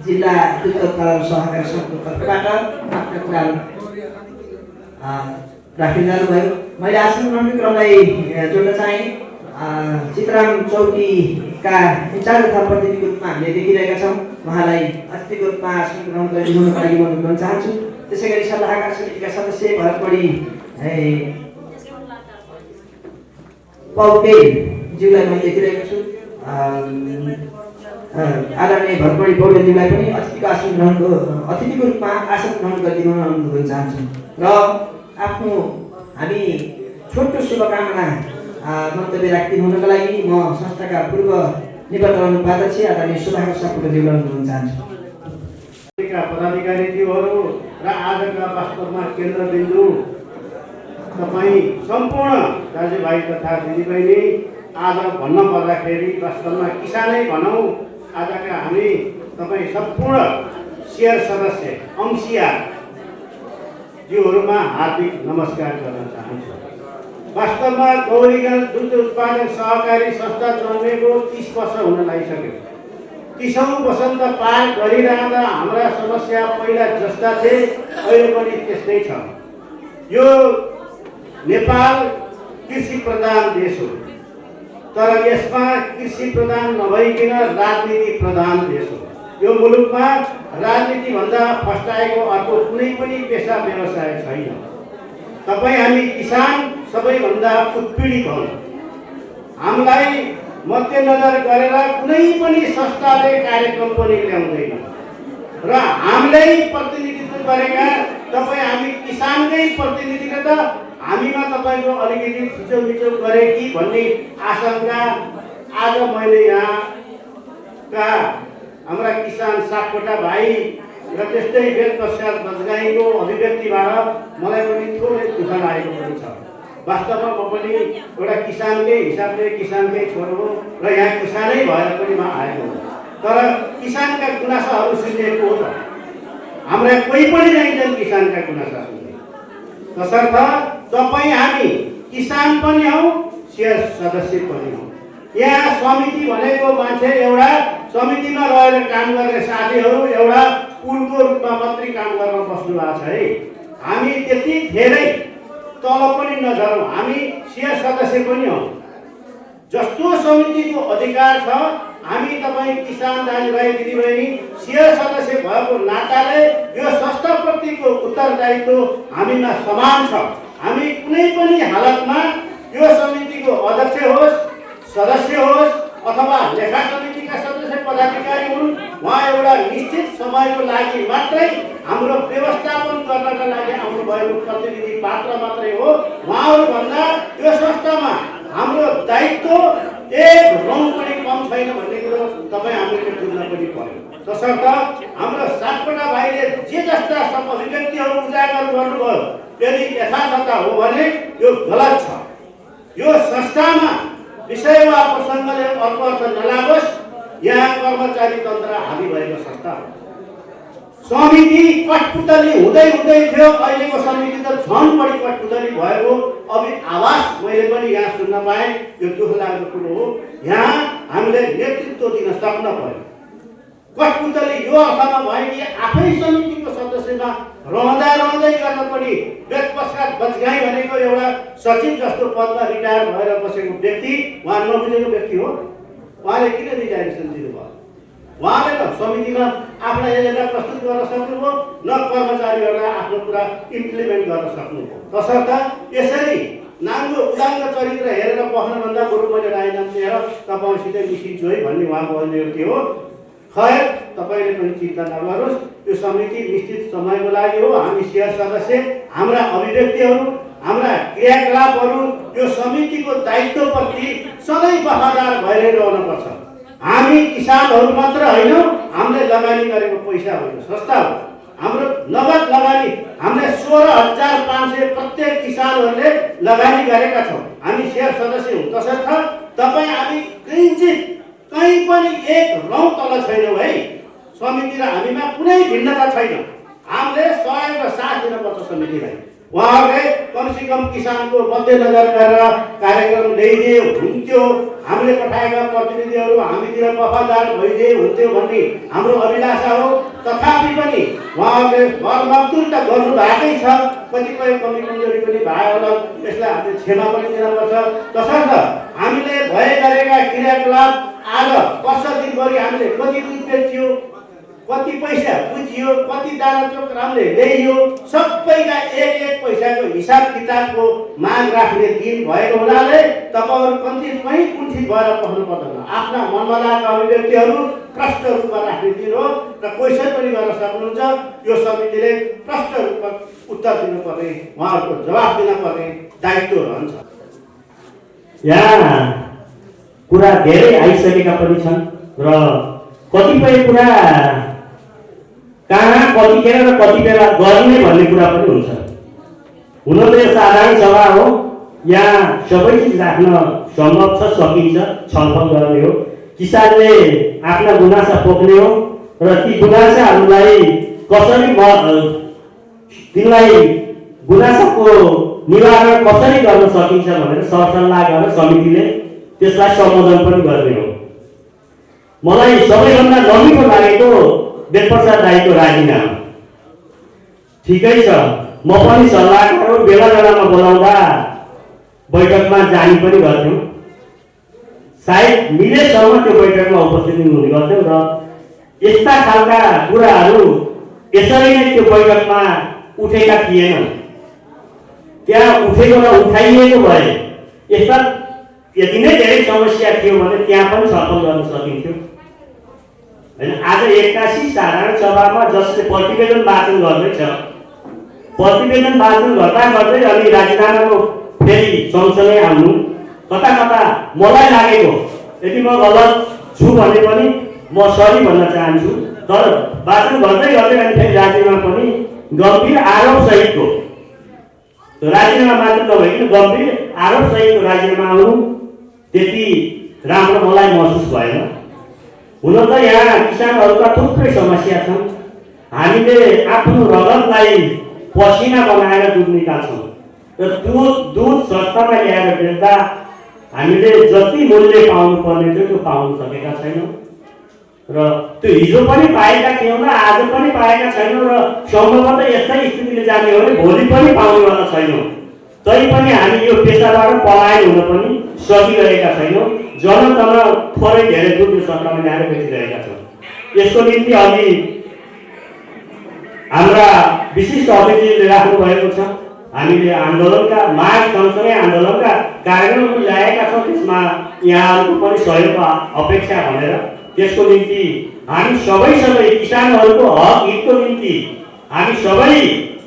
जिल्ला दुध उत्पादन सहकारी सङ्घको तर्फबाट आफ्ना कुराहरू राख्दै जानुभयो। मैले आसन ग्रहणको क्रमलाई जोड्न चाहेँ। चितराम चौकीका इन्चार्ज तथा प्रतिनिधिको रूपमा हामीले देखिरहेका छौँ। उहाँलाई अतिथिको रूपमा आसन ग्रहण गरिदिनुको लागि म अनुरोध चाहन्छु। त्यसै गरी सल्लाहकार समितिका सदस्य भरतबढी पौडेलज्यूलाई म देखिरहेको छु। आदरणीय भरतबढी पौडेलज्यूलाई पनि अतिथिको रूपमा आसन ग्रहण गरिदिनु अनुरोध चाहन्छु। र आफ्नो हामी छोटो शुभकामना मन्तव्य राखिदिनु हुनका लागि म संस्थाका पूर्व निवर्तमान उपाध्यक्ष आदरणीय सुधाकर सापकोटाज्यूलाई अनुरोध चाहन्छु। पदाधिकारीज्यूहरू र आजका वास्तवमा केन्द्रबिन्दु तपाईँ सम्पूर्ण दाजुभाइ तथा दिदीबहिनी, आज भन्न पर्दाखेरि वास्तवमा किसानै भनौँ, आजका हामी तपाईँ सम्पूर्ण शेयर सदस्य अंशियाज्यूहरूमा हार्दिक नमस्कार गर्न चाहन्छु। वास्तवमा गौरीगञ्ज दुध उत्पादक सहकारी संस्था जन्मेको 30 वर्ष हुन लागिसक्यो। 30औं वसन्त पार गरिरहँदा हाम्रा समस्या पहिला जस्ता थिए, अहिले पनि त्यस्तै छ। यो नेपाल कृषि प्रधान देश हो, तर यसमा कृषि प्रधान नभइकन राजनीति प्रधान देश हो। यो मुलुकमा राजनीति भन्दा फस्टाएको अर्को कुनै पनि पेशा व्यवसाय छैन। तपाईँ हामी किसान सबैभन्दा उत्पीडित हौँ। हामीलाई मध्यनजर गरेर कुनै पनि संस्थाले कार्यक्रम पनि ल्याउँदैन र हामीलाई प्रतिनिधित्व गरेका तपाईँ हामी किसानकै प्रतिनिधिले त हामीमा तपाईँको अलिकति थिचोमिचो गरे कि भन्ने आशंका आज मैले यहाँका हाम्रा किसान सापकोटा भाइ र त्यस्तै वेदप्रसाद बजगाईको अभिव्यक्तिबाट मलाई पनि थोरै दुःख लागेको पनि छ। वास्तवमा म पनि एउटा किसानकै हिसाबले किसानकै छोरो हो र यहाँ किसानै भएर पनि म आएको हो, तर किसानका गुनासाहरू सुनिएको हो त हाम्रा कोही पनि रहन्छन् किसानका गुनासा सुन्ने। तसर्थ तपाईँ हामी किसान पनि हौ, शेयर सदस्य पनि हौ। यहाँ समिति भनेको मान्छे एउटा समितिमा रहेर काम गर्ने साथीहरू एउटा पुलको रूपमा मात्रै काम गर्न बस्नु भएको छ है। हामी त्यति धेरै तल पनि नझरौँ, हामी शेयर सदस्य पनि हौ। जस्तो समितिको अधिकार छ, हामी तपाईँ किसान दाजुभाइ दिदीबहिनी शेयर सदस्य भएको नाताले यो संस्थाप्रतिको उत्तरदायित्व हामीमा समान छ। हामी कुनै पनि हालतमा यो समितिको अध्यक्ष होस्, सदस्य होस् अथवा लेखा समितिका सदस्य पदाधिकारी हुन्, उहाँ एउटा निश्चित समयको लागि मात्रै हाम्रो व्यवस्थापन गर्नका लागि आउनुभएको प्रतिनिधि मात्र मात्रै हो। उहाँहरूभन्दा यो संस्थामा हाम्रो दायित्व एक रौँ पनि कम छैन भन्ने कुरो तपाईँ हामीले बुझ्न पनि पर्यो। तसर्थ हाम्रो सापकोटा भाइले जे जस्ता सब अभिव्यक्तिहरू उजागर गर्नुभयो, यदि यथार्थता हो भने यो गलत छ। यो संस्थामा विषय वा प्रसङ्गले अर्थ नलागोस्, यहाँ कर्मचारी तन्त्र हाबी भएको संस्था हो। समिति कठपुतली हुँदै थियो, अहिलेको समिति त झन् बढी कठपुतली भएको अभी आवाज मैले पनि यहाँ सुन्न पाएँ। यो दुःख लाग्दो कुरो हो। यहाँ हामीले नेतृत्व दिन सक्न पर्यो। कठपुतली यो अर्थमा भयो कि आफै समितिको सदस्यमा रहँदै गर्न पनि वेदप्रसाद बजगाई भनेको एउटा सचिव जस्तो पदमा रिटायर भएर बसेको व्यक्ति, उहाँ नबुझेको व्यक्ति हो। उहाँले किन रिटायरेसन दिनुभयो? उहाँले त समितिमा आफ्ना एजेन्डा प्रस्तुत गर्न सक्नुभयो, न कर्मचारीहरूलाई आफ्नो कुरा इम्प्लिमेन्ट गर्न सक्नुभयो। तसर्थ यसरी नाङ्गो उदाङ्ग चरित्र हेरेर बस्नुभन्दा बरु मैले राजीनामा दिएर तपाईँसितै मिसिन्छु है भन्ने उहाँको अभिव्यक्ति हो। खैर, तपाईँले पनि चिन्ता नगर्नुहोस्, यो समिति निश्चित समयको लागि हो। हामी शेयर सदस्य, हाम्रा अभिव्यक्तिहरू, हाम्रा क्रियाकलापहरू यो समितिको दायित्वप्रति सधैँ वफादार भएर रहनुपर्छ। हामी किसानहरू मात्र होइनौँ, हामीले लगानी गरेको पैसा होइन, संस्था हो। हाम्रो नगद लगानी हामीले 16,500 प्रत्येक किसानहरूले लगानी गरेका छौँ। हामी शेयर सदस्य हौँ। तसर्थ तपाईँ हामी कहीँ पनि एक रौँ तल छैनौँ है। समिति र हामीमा कुनै भिन्नता छैन। हामीले सहयोग र साथ दिनुपर्छ समितिलाई। उहाँहरूले कमसेकम किसानको मध्यनजर गरेर कार्यक्रम ल्याइदिए हुन्थ्यो, हामीले पठाएका प्रतिनिधिहरू हामीतिर वफादार भइदिए हुन्थ्यो भन्ने हाम्रो अभिलाषा हो। तथापि पनि उहाँहरूले मर्मतुल त गर्नु भएकै छ, कतिपय कमी कमजोरी पनि भयो होला, त्यसलाई हामीले क्षमा पनि दिनुपर्छ। तसर्थ हामीले भए गरेका क्रियाकलाप आज वर्ष दिनभरि हामीले कति दुध बेच्यो, कति पैसा बुझियो, कति दाना चोक रामले ल्याइयो, सबैका एक एक पैसाको हिसाब किताबको माग राख्ने दिन भएको हुनाले तपाईँहरू कति कहीँ कुण्ठित भएर बस्नु पर्दैन। आफ्ना मनमा लागेका अभिव्यक्तिहरू प्रष्ट रूपमा राख्ने दिन हो र क्वेसन पनि गर्न सक्नुहुन्छ। यो समितिले प्रष्ट रूपमा उत्तर दिनुपर्ने, उहाँहरूको जवाफ दिनुपर्ने दायित्व रहन्छ। यहाँ कुरा धेरै आइसकेका पनि छन् र कतिपय कुरा कहाँ कतिखेर र कति बेला गर्ने भन्ने कुरा पनि हुन्छ। हुन त यो साधारण सभा हो, यहाँ सबै चिज राख्न सम्भव छ, सकिन्छ, छलफल गर्ने हो। किसानले आफ्ना गुनासा पोख्ने हो र ती गुनासाहरूलाई कसरी तिनलाई गुनासाको निवारण कसरी गर्न सकिन्छ भनेर सरसल्लाह गरेर समितिले त्यसलाई सम्बोधन पनि गर्ने हो। मलाई सबैभन्दा नमिठो लागेको वेदप्रसाद दाइको राजीनामा। ठिकै छ, म पनि सल्लाहकार बेला बेलामा बोलाउँदा बैठकमा जाने पनि गर्थ्यौँ, सायद मिलेसम्म त्यो बैठकमा उपस्थिति हुने गर्थ्यौँ र यस्ता खालका कुराहरू यसरी नै त्यो बैठकमा उठेका थिएनन्। त्यहाँ उठेको र उठाइएको भए यस्ता यति नै धेरै समस्या थियो भने त्यहाँ पनि छलफल गर्न सकिन्थ्यो हैन। आज 81 साधारण सभामा जसले प्रतिवेदन वाचन गर्दैछ, प्रतिवेदन वाचन गर्दा गर्दै अनि राजीनामाको फेरि सँगसँगै आउनु कता कता मलाई लागेको, यदि म गलत छु भने पनि म सरी भन्न चाहन्छु, तर वाचन गर्दै गर्दै अनि फेरि राजीनामा पनि गम्भीर आरोप सहितको राजीनामा मात्र नभइकन गम्भीर आरोप सहितको राजीनामा आउनु त्यति राम्रो मलाई महसुस भएन। हुन त यहाँ किसानहरूका थुप्रै समस्या छन्। हामीले आफ्नो रगतलाई पसिना बनाएर दुध निकाल्छौँ र दुध सस्तामा ल्याएर बेच्दा हामीले जति मूल्य पाउनु पर्ने थियो त्यो पाउन सकेका छैनौँ र त्यो हिजो पनि पाएका थियौँ र आज पनि पाएका छैनौँ र सम्भवतः यस्तै स्थितिले जाने हो भने भोलि पनि पाउनेवाला छैनौँ। तैपनि हामी यो पेसाबाट पलायन हुन पनि सकिरहेका छैनौँ। जनतन थोरै धेरै दुध सस्तामा ल्याएर बेचिरहेका छौँ। यसको निम्ति अघि हाम्रा विशिष्ट अतिथिले राख्नु भएको छ। हामीले आन्दोलनका माग सँगसँगै आन्दोलनका कार्यक्रम पनि ल्याएका छौँ, त्यसमा यहाँहरूको पनि सहयोग अपेक्षा भनेर। त्यसको निम्ति हामी सबै किसानहरूको हक हितको निम्ति हामी सबै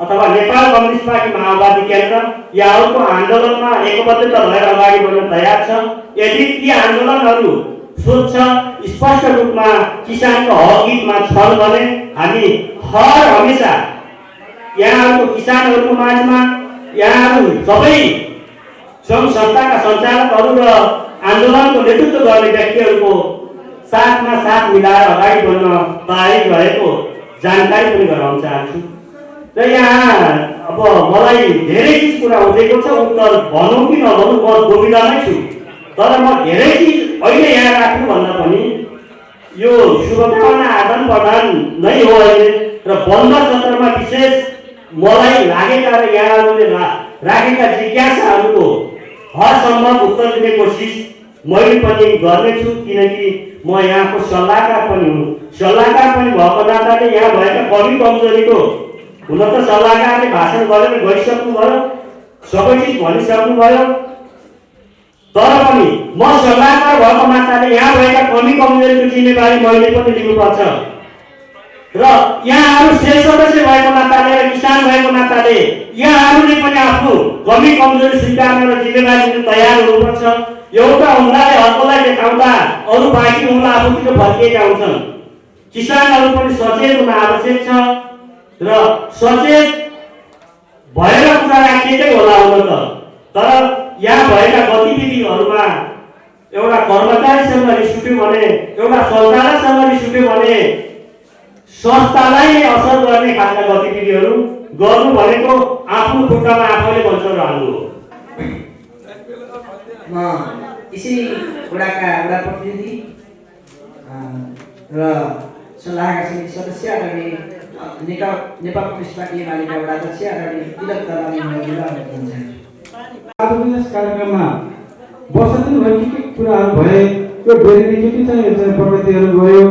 अथवा नेपाल कम्युनिस्ट पार्टी माओवादी केन्द्र यहाँहरूको आन्दोलनमा एकबद्ध भएर अगाडि बढ्न तयार छ। यदि ती आन्दोलनहरू स्वच्छ स्पष्ट रूपमा किसानको हक हितमा छन् भने हामी हर हमेसा यहाँहरूको किसानहरूको माझमा यहाँहरू सबै सङ्घ संस्थाका सञ्चालकहरू र आन्दोलनको नेतृत्व गर्ने व्यक्तिहरूको साथमा साथ मिलाएर अगाडि बढ्न तयारी रहेको जानकारी पनि गराउन चाहन्छु। र यहाँ अब मलाई धेरै चिज कुरा उठेको छ, उत्तर भनौँ कि नभनौँ म दुविधामै छु। तर म धेरै चिज अहिले यहाँ राख्नु भन्दा पनि यो शुभकामना आदान प्रदान नै हो अहिले र बन्द सत्रमा विशेष मलाई लागेका र यहाँहरूले राखेका जिज्ञासाहरूको हरसम्भव उत्तर दिने कोसिस मैले पनि गर्नेछु, किनकि म यहाँको सल्लाहकार पनि हुँ। सल्लाहकार पनि भएको नाताले यहाँ भएका कमी कमजोरीको हुन त सल्लाहकारले भाषण गरेर गइसक्नुभयो, सबै चिज भनिसक्नुभयो, तर पनि म सल्लाहकार भएको नाताले यहाँ भएका कमी कमजोरीको जिम्मेवारी मैले पनि लिनुपर्छ र यहाँहरू शेष सदस्य भएको नाताले र किसान भएको नाताले यहाँहरूले पनि आफ्नो कमी कमजोरी स्वीकार्न र जिम्मेवारी लिन तयार हुनुपर्छ। एउटा उम्लाले अर्कोलाई देखाउँदा अरू बाँकी उम्ला आफूतिर फर्किएका हुन्छन्। किसानहरू पनि सचेत हुन आवश्यक छ र सचेत भएर कुरा राखिएकै होला हुन त। तर यहाँ भएका गतिविधिहरूमा एउटा कर्मचारीसँग रिस उठ्यो भने, एउटा शौचालयसँग रिस उठ्यो भने संस्थालाई असर गर्ने खालका गतिविधिहरू गर्नु भनेको आफ्नो खुट्टामा आफैले बन्छ रहनु हो। म यसै वडाका वडा प्रतिनिधि र सल्लाहकार समिति सदस्य आदरणीय नेपाल कम्युनिस्ट पार्टी एमालेका वडा अध्यक्ष आदरणीय तिलक दलाल आजको यस कार्यक्रममा वर्ष दिन भयो के कुराहरू भए यो डेरीले के चाहिँ प्रगतिहरू गयो,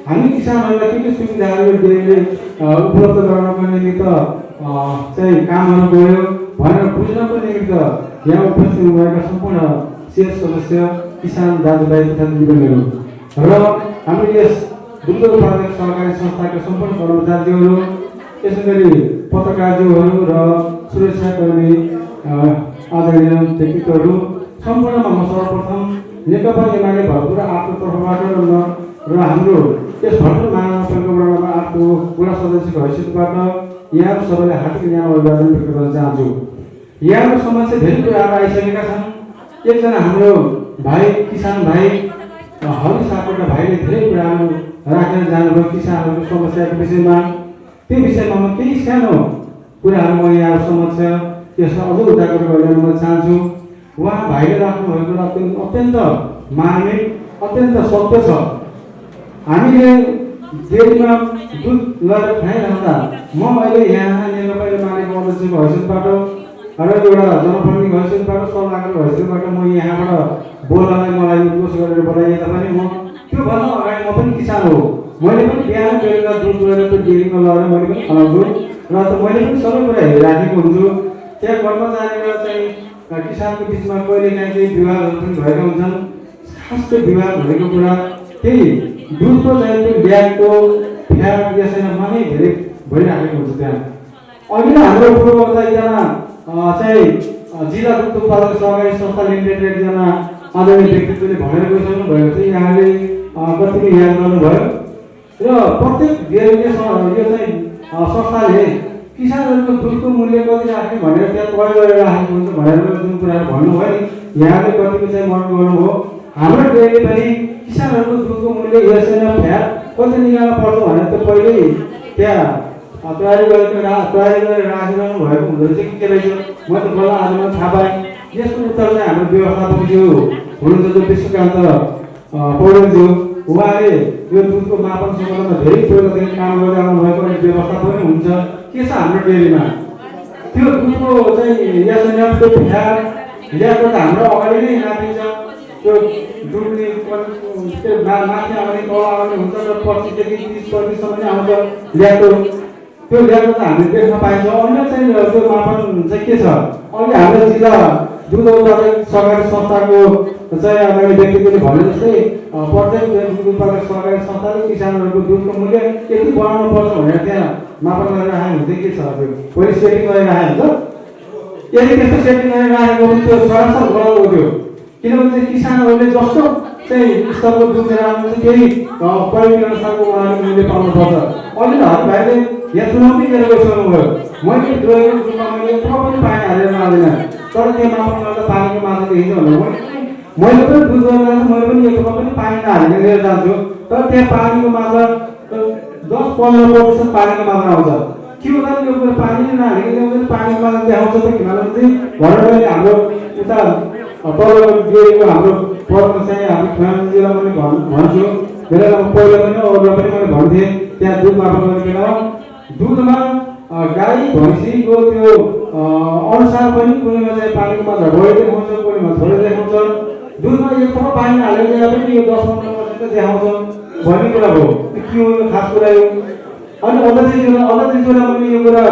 हामी किसानहरूलाई के सुविधाहरू यो डेरीले उपलब्ध गराउनको निमित्त चाहिँ कामहरू गयो भनेर बुझ्नको निमित्त यहाँ उपस्थित भएका सम्पूर्ण शेष सदस्य किसान दाजुभाइ तथा दिदीबहिनीहरू र हाम्रो यस दुग्ध उत्पादक सहकारी संस्थाका सम्पूर्ण कर्मचारीहरू, यसै गरी पत्रकारज्यूहरू र सुरक्षाकर्मी आदरणीय व्यक्तित्वहरू सम्पूर्णमा म सर्वप्रथम नेकपा एमाले भरपुर आफू तर्फबाट र हाम्रो यस भरपुर महानगरपालिकामा आफू वडा सदस्यको हैसियतबाट यहाँ सबैलाई हार्दिक यहाँ अभिवादन व्यक्त गर्न चाहन्छु। यहाँको समस्या धेरै कुराहरू आइसकेका छन्। एकजना हाम्रो भाइ किसान भाइ हरि सापकोटा भाइले धेरै कुराहरू राखेर जानुभयो किसानहरूको समस्याको विषयमा। त्यो विषयमा म केही सानो कुराहरू म यहाँ समक्ष त्यसलाई अझ उजागर गर्न म चाहन्छु। उहाँ भाइले राख्नुभएको अत्यन्त मार्मिक अत्यन्त सत्य छ। हामीले डेरीमा दुध लगेर खाइरहँदा म अहिले यहाँ नेकपा एमालेको अध्यक्षको हैसियतबाट र एउटा जनप्रतिनिधिको हैसियतबाट सल्लाहकारको हैसियतबाट म यहाँबाट बोल्नलाई मलाई उद्घोष गरेर बोलाइए तापनि म त्योभन्दा अगाडि म पनि किसान हो। मैले पनि बिहान बेलुका दुध गएर त्यो डेरीमा लगेर मैले पनि खनाउँछु र मैले पनि सबै कुरा हेरिराखेको हुन्छु। त्यहाँ कर्मचारी र चाहिँ किसानको बिचमा कहिलेकाहीँ केही विवादहरू पनि भएका हुन्छन्। खास त्यो विवाद भनेको कुरा त्यही दुधको चाहिँ त्यो ब्यागको फ्याट यसैमा मानै धेरै भइराखेको हुन्छ। त्यहाँ अहिले हाम्रो पूर्वबाट एकजना चाहिँ जिल्ला दुग्ध उत्पादक सहकारी संस्था लिमिटेड एकजना आदरणीय व्यक्तित्वले भनेर गइसक्नु भएको थियो। यहाँले कतिले याद गर्नुभयो र प्रत्येक डेरीले यो चाहिँ संस्थाले किसानहरूको दुधको मूल्य कति राख्ने भनेर त्यहाँ तय गरेर राखेको हुन्छ भनेर जुन कुराहरू भन्नुभयो नि, यहाँले कतिको चाहिँ मन गर्नुभयो। हाम्रो डेरीले पनि किसानहरूको दुधको मूल्य यसैमा फ्याट कति निकाल्न पर्छ भनेर त पहिल्यै त्यहाँ तयारी गरेर राखिरहनु भएको हुँदो रहेछ कि के रहेछ, म त बल्ल आज म थाहा पाएँ। यसको उत्तर चाहिँ हाम्रो व्यवस्थापकज्यू हुनुहुन्छ जो विश्वकान्त पौडेलज्यू, उहाँले यो दुधको मापन सम्बन्धमा धेरै पहिलादेखि काम गर्दै आउनुभएको अनि व्यवस्था पनि हुन्छ। के छ हाम्रो डेरीमा त्यो दुधको चाहिँ यसैनाको फ्याट ल्याएको त हाम्रो अगाडि नै नापिन्छ। त्यो दुधले त्यो माथि आउने तल आउने हुन्छ र 25 देखि 30% नै आउँछ ल्याएको। त्यो ल्याएको त हामीले देख्न पाइन्छ। अन्य चाहिँ त्यो मापन चाहिँ के छ, अहिले हाम्रो जिल्ला दुध उत्पादक सहकारी संस्थाको चाहिँ अगाडि व्यक्तिले भने जस्तै प्रत्येक दुध उत्पादक सहकारी संस्थाले किसानहरूको दुधको मूल्य यति बढाउनु पर्छ भनेर त्यहाँ मापन गरेर राखेको हुन्छ। के छ त्यो पहिले सेटिङ गरेर राखेको हुन्छ। यदि त्यस्तो सेटिङ गरेर राखेको भने त्यो सरासर गलत हो त्यो, किनभने चाहिँ किसानहरूले जस्तो चाहिँ स्तरको दुध लिएर आउनुहुन्छ त्यही क्वालिटी अनुसारको उहाँहरूले मूल्य पाउनुपर्छ। अहिले हर भाइले यहाँ चुनौती लिएर गइसक्नुभयो। मैले गएको दुधमा मैले पनि पानी हालेर लाँदैन, तर त्यो मापन गर्दा पानीको मात्रा देखिन्छ भनेर मैले पनि दुध गरेर जान्छु। मैले पनि एक पनि पानी नहालेर लिएर जान्छु, तर त्यहाँ पानीको मात्रा 10-15% पानीको मात्रा आउँछ। के हुँदा यो कुरा पानी नै नहालेर पानीको मात्रा देखाउँछ त किनभने चाहिँ भनेर हाम्रो उता तलको डेरीको हाम्रो पदमा चाहिँ हाम्रो खानजीलाई पनि भन्छु। बेला पहिला पनि अरूलाई पनि मैले भन्थेँ त्यहाँ दुध मापन गर्ने बेलामा दुधमा गाई भैँसीको त्यो अनुसार पनि कुनैमा चाहिँ पानीको मात्रा बढी देखाउँछ, कुनैमा थोरै देखाउँछ। दुधमा एक थोपा पानी हालेर दिँदा पनि यो 10-15% देखाउँछ भन्ने कुरा हो। त्यो के हो यो खास कुरा हो। अनि अध्यक्षज्यूलाई पनि यो कुरा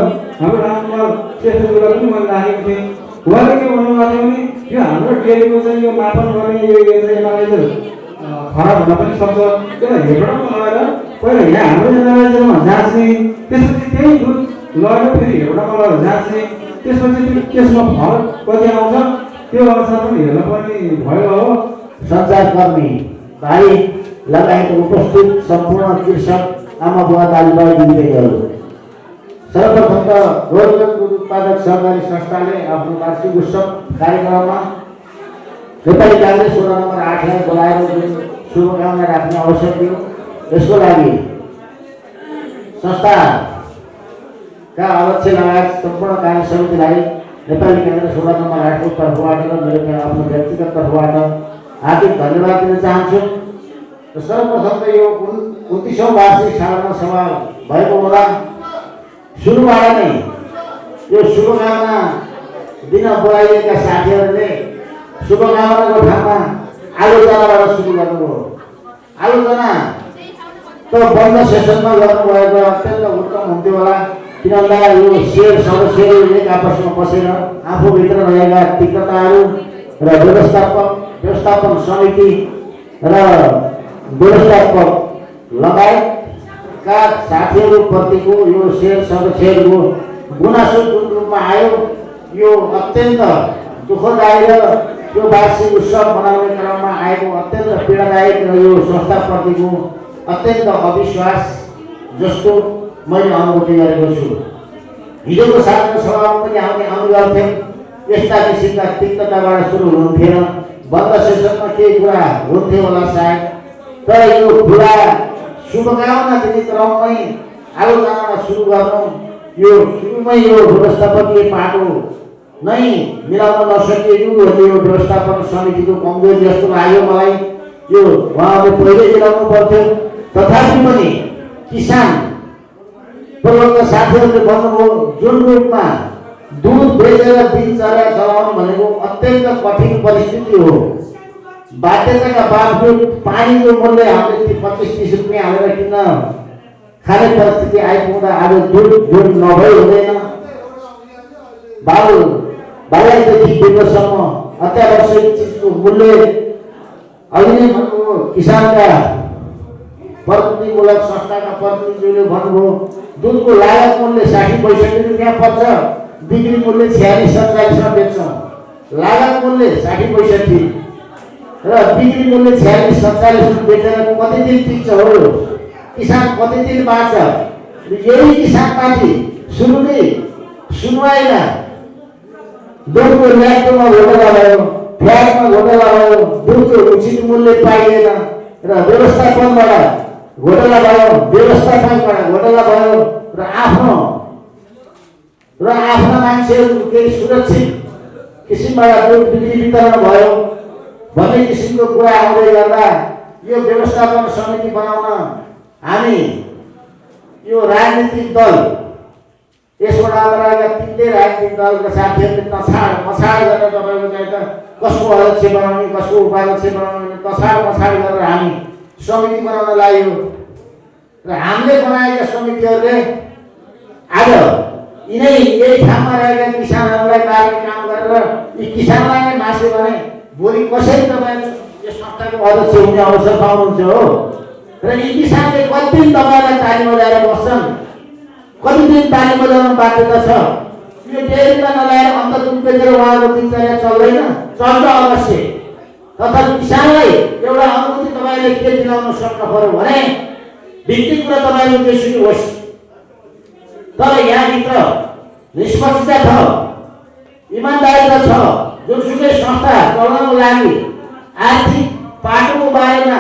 हाम्रो राजकुमार श्रेष्ठज्यूलाई पनि मैले राखेको थिएँ। उहाँले के भन्नुभएको थियो भने यो हाम्रो डेरीको चाहिँ यो मापन गर्ने यो चाहिँ खराब हुन पनि सक्छ। त्यसलाई हेर्नमा लगाएर पहिला यहाँ हाम्रो एनालाइजरमा जाँच्ने, त्यसपछि त्यही दुध लगेर फेरि हेर्नमा लगेर जाँच्ने, त्यसपछि त्यसमा फरक कति आउँछ त्यो अनुसार पनि हेर्न पर्ने भयो हो। सञ्चारकर्मी भाइ लगायत उपस्थित सम्पूर्ण कृषक आमा बुवा दाजुभाइ दिदीबहिनीहरू, सर्वप्रथम त रोजगार दुध उत्पादक सहकारी संस्थाले आफ्नो वार्षिक उत्सव कार्यक्रममा नेपाली काङ्ग्रेस वडा नम्बर 8 लाई बोलाएर शुभकामना राख्ने अवसर दियो। यसको लागि संस्थाका अध्यक्ष लगायत सम्पूर्ण कार्य समितिलाई नेपाली काङ्ग्रेस वडा नम्बर 8 को तर्फबाट र मेरो आफ्नो व्यक्तिगत तर्फबाट हार्दिक धन्यवाद दिन चाहन्छु। र सर्वप्रथम त यो 29औं वार्षिक साधारण सभा भएको हुँदा सुरुबाट नै यो शुभकामना दिन बोलाइएका साथीहरूले शुभकामनाको ठाउँमा आलोचनाबाट सुरु गर्नुभयो। आलोचना त बन्द सेसनमा गर्नुभएको अत्यन्त उत्तम हुन्थ्यो होला, किनभने यो शेर सदस्यहरू एक आपसमा बसेर आफूभित्र रहेका तिक्तताहरू र व्यवस्थापन समिति र व्यवस्थापक लगायतका साथीहरूप्रतिको यो शेर सदस्यहरूको गुनासो जुन रूपमा आयो यो अत्यन्त दुःखदायी र यो वार्षिक उत्सव मनाउने क्रममा आएको अत्यन्त पीडादायक र यो संस्थाप्रतिको अत्यन्त अविश्वास जस्तो मैले अनुभूति गरेको छु। हिजोको साधारण सभामा पनि आउने गर्थ्यौँ, यस्ता किसिमका तिक्तताबाट सुरु हुन्थेन, बन्द सेसनमा केही कुरा हुन्थ्यो होला सायद, तर यो कुरा शुभकामना दिने क्रममै आलोचनामा सुरु गर्नु यो सुरुमै यो व्यवस्थापकीय पाटो नै मिलाउन नसकिएको यो व्यवस्थापन समितिको कमजोरी जस्तो लाग्यो मलाई। यो उहाँले पहिले मिलाउनु पर्थ्यो। तथापि पनि किसान प्रवक्ता साथीहरूले भन्नुभयो जुन रूपमा दुध बेचेर दिनचर्या चलाउनु भनेको अत्यन्त कठिन परिस्थिति हो, बाध्यताका बावजुद पानीको मूल्य हामीले 25-30 रुपियाँ हालेर किन्न खाने परिस्थिति आइपुग्दा आज दुध जुन नभई हुँदैन, बालदेखि वृद्धसम्म अत्यावश्यक चिजको मूल्य अघि नै भन्नुभयो। किसानका प्रतिनिधिमूलक संस्थाका प्रतिनिधिले भन्नुभयो दुधको लागत मूल्य 60-65 रुपियाँ पर्छ, बिक्री मूल्य 46-47 मा बेच्छौँ। लागत मूल्य 60-65 र बिक्री मूल्य 46-47 मा बेचेर कति दिन टिक्छ हो, किसान कति दिन बाँच्छ? यही किसानमाथि सुरुमै सुनवाईमा दुधको ल्याटोमा घोटाला भयो, फ्याटमा घोटाला भयो, दुधको उचित मूल्य पाइएन र व्यवस्थापनबाट घोटाला भयो, व्यवस्थापनबाट घोटाला भयो र आफ्ना मान्छेहरू केही सुरक्षित किसिमबाट दुध बिक्री वितरण भयो भन्ने किसिमको कुरा आउँदै गर्दा यो व्यवस्थापन समिति बनाउन हामी यो राजनीतिक दल यसबाट रहेका 3 राजनीतिक दलका साथीहरूले तछाड गरेर तपाईँको चाहिँ त कसको अध्यक्ष बनाउने कसको उपाध्यक्ष बनाउने तछाड गरेर हामी समिति बनाउन लाग्यो र हामीले बनाएका समितिहरूले आज यही ठाउँमा रहेका किसानहरूलाई बारे काम गरेर यी किसानलाई नै मास्यो भने भोलि कसरी तपाईँ यो संस्थाको अध्यक्ष हुने अवसर पाउनुहुन्छ हो। र यी किसानले कति दिन तपाईँलाई ताली बजाएर बस्छन्, कति दिन ताली बजाउनु बाध्यता छ? यो डेरीमा नल्याएर अन्त दुध बेचेर उहाँको दिनचर्या चल्दैन, चल्छ अवश्य। तथा किसानलाई एउटा अनुभूति तपाईँले के दिलाउन सक्नु पर्यो भने भित्तिक कुरा तपाईँको त्यसरी होस्, तर यहाँभित्र निष्पक्षता छ, इमान्दारिता छ। जुनसुकै संस्था चलाउनको लागि आर्थिक पाटोको बारेमा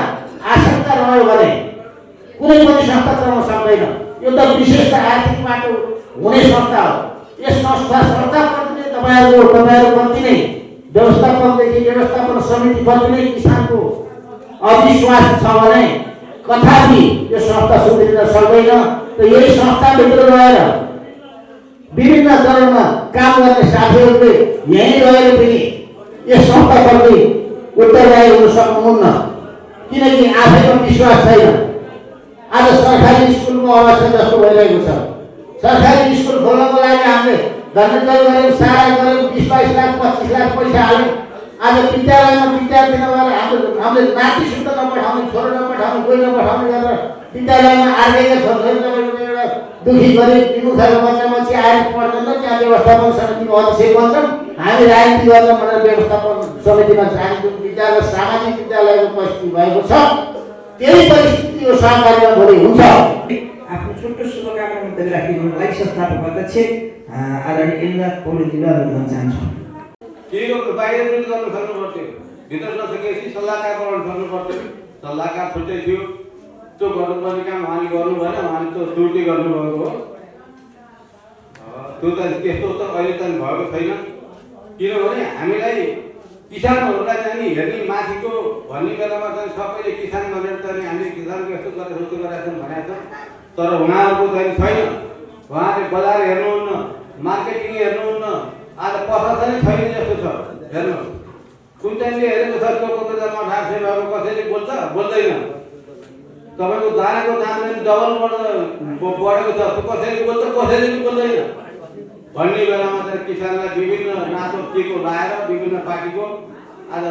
आशंका रह्यो भने कुनै पनि संस्था चलाउन सक्दैन। यो त विशेष आर्थिक पाटो हुने संस्था हो। यस संस्थाप्रति नै तपाईँहरूप्रति नै व्यवस्थापनदेखि व्यवस्थापन समितिप्रति नै किसानको अविश्वास छ भने कथापि यो संस्था सुध्रिन सक्दैन। त यही संस्थाभित्र रहेर विभिन्न चरणमा काम गर्ने साथीहरूले यहीँ रहेर पनि यस संस्थाप्रति उत्तरदायी हुन सक्नुहुन्न, किनकि आफैमा विश्वास छैन। आज सरकारी स्कुलको अवस्था जस्तो भइरहेको छ। सरकारी स्कुल खोल्नको लागि हामीले धन्यवाद गऱ्यौँ, सहायता गऱ्यौँ, 20-22 लाख 25 लाख पैसा हाल्यौँ। आज विद्यालयमा विद्यार्थी नभएर हामीले नाति सुत्त नपठाउने, छोरो नपठाउने, कोही नपठाउने गरेर विद्यालयमा आर्केका छोराछोरी एउटा दुखी गरिब विमुखहरू बच्चा आएर पढ्छन् र त्यहाँ व्यवस्थापन समितिको अध्यक्ष बन्छन्। हामी राजनीति गर्छौँ भनेर व्यवस्थापन समितिमा जाने जुन विद्यालय सामाजिक विद्यालयको परिस्थिति भएको छ त्यही परिस्थिति यो सहकारीमा भोलि हुन्छ। आफ्नो छोटो शुभकामना मन्तव्य राखिदिनुलाई संस्थापक अध्यक्ष आदरणीय इन्द्रनाथ पौडेलजीलाई अनुरोध गर्न चाहन्छु। के गर्नु, बाहिर पनि गर्नु सक्नु पर्थ्यो, भित्र नसकेपछि सल्लाहकार बनाउनु सक्नु पर्थ्यो। सल्लाहकार छुट्टै थियो, त्यो गर्नुपर्ने काम उहाँले गर्नु भएन, उहाँले त्यो त्रुटि गर्नुभएको हो। त्यो त त्यस्तो त अहिले त भएको छैन। किनभने हामीलाई किसानहरूलाई चाहिँ हेर्ने माथिको भन्ने बेलामा चाहिँ सबैले किसान भनेर चाहिँ हामीले किसानको यस्तो गरेर उस्तो गरेका छौँ भनेको छ। तर उहाँहरूको चाहिँ छैन। उहाँले बजार हेर्नुहुन्न, मार्केटिङ हेर्नुहुन्न, आज पसल नै छैन जस्तो छ। हेर्नुहोस् कुन चाहिँले हेरेको छ चोको बजारमा ढाक्से भएको कसैले बोल्छ बोल्दैन। तपाईँको दानाको दाम पनि डबल बढेको छ, त्यो कसैले बोल्छ कसैले पनि बोल्दैन। भन्ने बेलामा चाहिँ किसानलाई विभिन्न नाचो टिको लाएर विभिन्न पार्टीको आज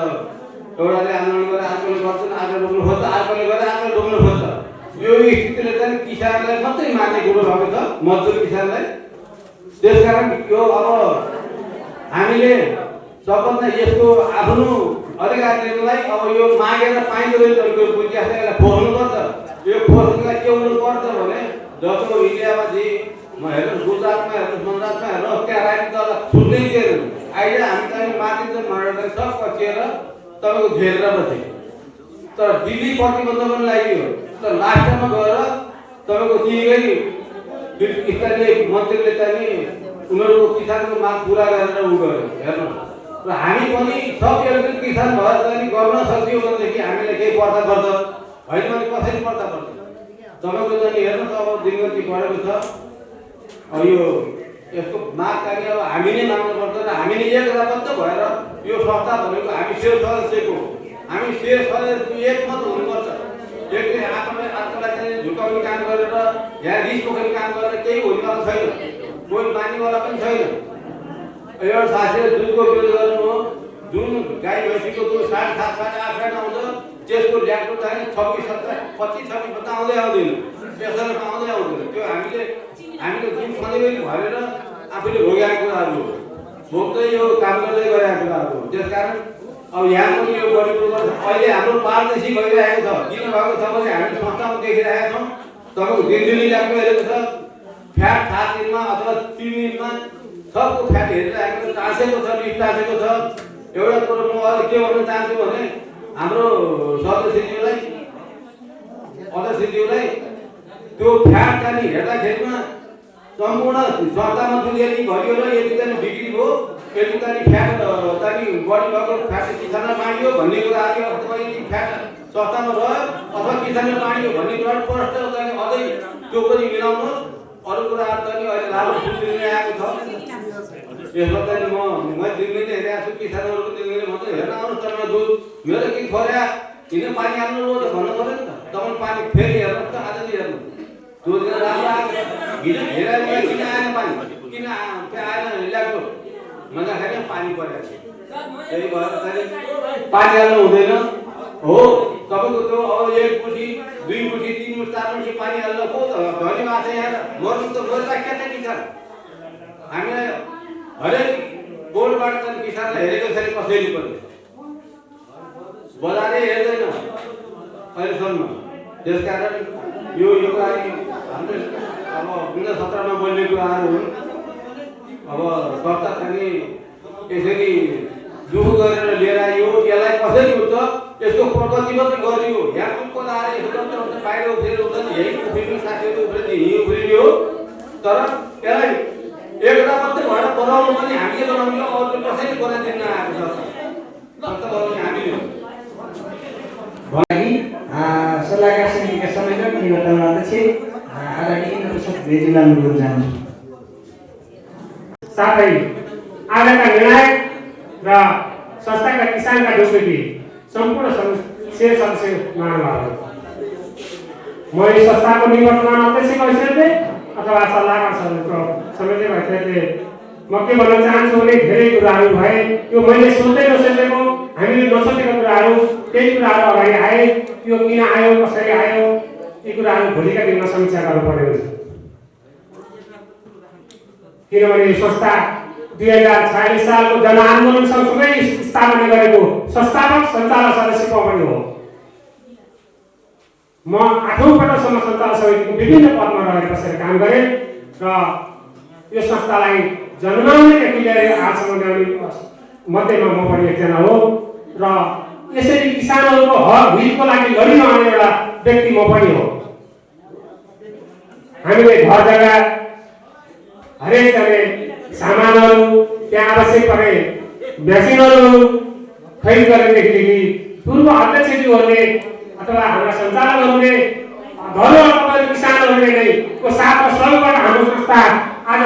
एउटाले आन्दोलन गरेर अर्कोले गर्छन्, आज रोक्नु खोज्छ, अर्कोले गरेर अर्कोले रोक्नु खोज्छ। यो स्थितिले चाहिँ किसानलाई मात्रै मार्ने कुरो भएको छ, मजदुर किसानलाई। त्यसकारण यो अब हामीले सबभन्दा यसको आफ्नो अधिकार लिनुलाई अब यो मागेर पाइँदैन बुझियालाई खोज्नुपर्छ। यो खोज्नुलाई के हुनुपर्छ भने जस्तो इन्डियामा हेर्नुहोस् गुजरातमा हेर्नुहोस् गुजरातमा हेर्नुहोस् त्यहाँ राजनीति दल छुट्नै दिएन। अहिले हामी चाहिँ माथिको भनेर सब पछिएर तपाईँको घेरेर बसे। तर दिल्ली प्रतिबन्ध पनि लगाइयो। तर लास्टमा गएर तपाईँको त्यहीँकै स्थानीय मन्त्रीले चाहिँ उनीहरूको किसानको माग पुरा गरेर उ गर्यो। हेर्नुहोस् र हामी पनि सब एउटा किसान भएर चाहिँ गर्न सकियो भनेदेखि हामीले केही पर्दा गर्छ होइन भने कसरी पर्दा पर्छ। तपाईँको चाहिँ हेर्नुहोस् अब दिनगति बढेको छ। अब यो यसको माग चाहिँ अब हामी नै माग्नुपर्छ र हामी नै एकताबद्ध भएर यो संस्था भनेको हामी सेयर सदस्यको हामी सेयर सदस्यको एकमत हुनुपर्छ। एकले अर्कोलाई चाहिँ झुकाउने काम गरेर यहाँ रिस पोख्ने काम गरेर केही हुनेवाला छैन, कोही मान्नेवाला पनि छैन। एउटा साथीले दुधको बिल गर्नु हो, जुन गाई भैँसीको दुध 7.5 8 आउँछ त्यसको ल्याक्टो चाहिँ 26 27 25 26 भन्दा आउँदै आउँदैन, त्यसरी आउँदै आउँदैन। त्यो हामीले जुन सधैँ भरेर आफूले भोगेका कुराहरू हो, भोग्दै यो काम गर्दै गरेका कुराहरू हो। त्यसकारण अब यहाँ पनि यो गरेको अहिले हाम्रो पारदर्शी भइरहेको छ। किन भएको छ भने हामी संस्थामा देखिरहेका छौँ तपाईँको दिनदिनै ल्याक्टो हेरेको छ, फ्याट 7 दिनमा अथवा 3 दिनमा सबको फ्याट हेरिरहेको छ, टाँसेको छ, लिस्ट टाँसेको छ। एउटा कुरो म अझ के भन्न चाहन्छु भने हाम्रो अध्यक्षज्यूलाई त्यो फ्याट चाहिँ हेर्दाखेरिमा सम्पूर्ण संस्थामा जुन यति घट्यो र यति चाहिँ बिक्री भयो, यति चाहिँ फ्याट चाहिँ बढी भएको फ्याट किसानलाई बाँडियो भन्ने कुरा आयो, अथवा यति फ्याट संस्थामा रह्यो अथवा किसानले बाँडियो भन्ने कुरा प्रष्ट चाहिँ अझै त्यो पनि मिलाउनुहोस्। अरू कुराहरू चाहिँ अहिले राम्रो सुनिदिनु आएको छ। यसमा चाहिँ म दिनदिनै हेरेको छु, किसानहरूको दिनदिनै मात्रै हेर्न आउनुहोस्। तर दुध मेरो के खोल्या किन पानी हाल्नु हो त भन्नु पऱ्यो नि त। तपाईँ पानी फेरि हेर्नुहोस् त, आज चाहिँ हेर्नुहोस् त्यो दिन राम्रो आएको हिजो हेरेर किन आएन पानी, किन आएन ल्याएको भन्दाखेरि पानी परेको छ। त्यही भएर चाहिँ पानी हाल्नु हुँदैन हो। तपाईँको त्यो अब 1 मुठी 2 मुठी 3 मुठी 4 मुठी पानी हाल्नु को त धनी भएको छ। यहाँ मर्नु त मरिराखेका छ किसान। हामीलाई हरेक बोर्डबाट चाहिँ किसानलाई हेरेको छैन कसैले पनि, बजारै हेर्दैन अहिलेसम्म। त्यसकारण यो कुरा हाम्रो अब 2017मा बोल्ने कुराहरू हुन्। अब संस्था चाहिँ यसरी दुःख गरेर लिएर आयो, यसलाई कसरी हुन्छ यसको प्रगति मात्रै गरियो। यहाँ कुन आएर यसो बाहिर उफ्रिनु हुन्छ नि, यही उफ्रिनु साथीहरू उफ्रिने यहीँ उफ्रिने हो। तर यसलाई एकता मात्रै भएर बनाउनु पनि हामीले बनाउनु, अरू कसैले बनाइदिन आएको छ। हामीले सल्लाहकार समितिका संयोजक निवर्तमान अध्यक्ष आदरणीय इन्द्रप्रसाद भेजीलाई अनुरोध चाहन्छु। साथै आजका निर्णायक र संस्थाका किसानका ढोसुकी सम्पूर्ण सेयर सदस्य महानुभावहरू, म यो संस्थाको निवर्तमान अध्यक्षको हैसियतले अथवा सल्लाहकार समितिको हैसियतले म के भन्न चाहन्छु भने धेरै कुराहरू भए। यो मैले सोच्दै नसोचेको, हामीले नसोचेको कुराहरू, केही कुराहरू अगाडि आए। यो किन आयो, कसरी आयो, यी कुराहरू भोलिका दिनमा समीक्षा गर्नुपर्ने हुन्छ। किनभने यो संस्था 2046 सालको जनआन्दोलन सँगसँगै स्थापना गरेको संस्थापक सञ्चालक सदस्य पनि हो। म 8औं पटकसम्म सञ्चालक समितिको विभिन्न पदमा रहेर बसेर काम गरेँ र यो संस्थालाई जन्माउनेदेखि लिएर आजसम्म ल्याउने मध्येमा म पनि एकजना हो। र यसरी किसानहरूको हक हितको लागि लडिरहने एउटा व्यक्ति म पनि हो। हामीले घर जग्गा हरेक जग्गा सामानहरू त्यहाँ आवश्यक परे भ्याक्सिनहरू खरिद गर्नेदेखि लिई पूर्व अध्यक्षज्यूहरूले अथवा हाम्रा सञ्चालकहरूले घरमा तपाईँहरू किसानहरूले नै को साथ र सहयोगबाट हाम्रो संस्था आज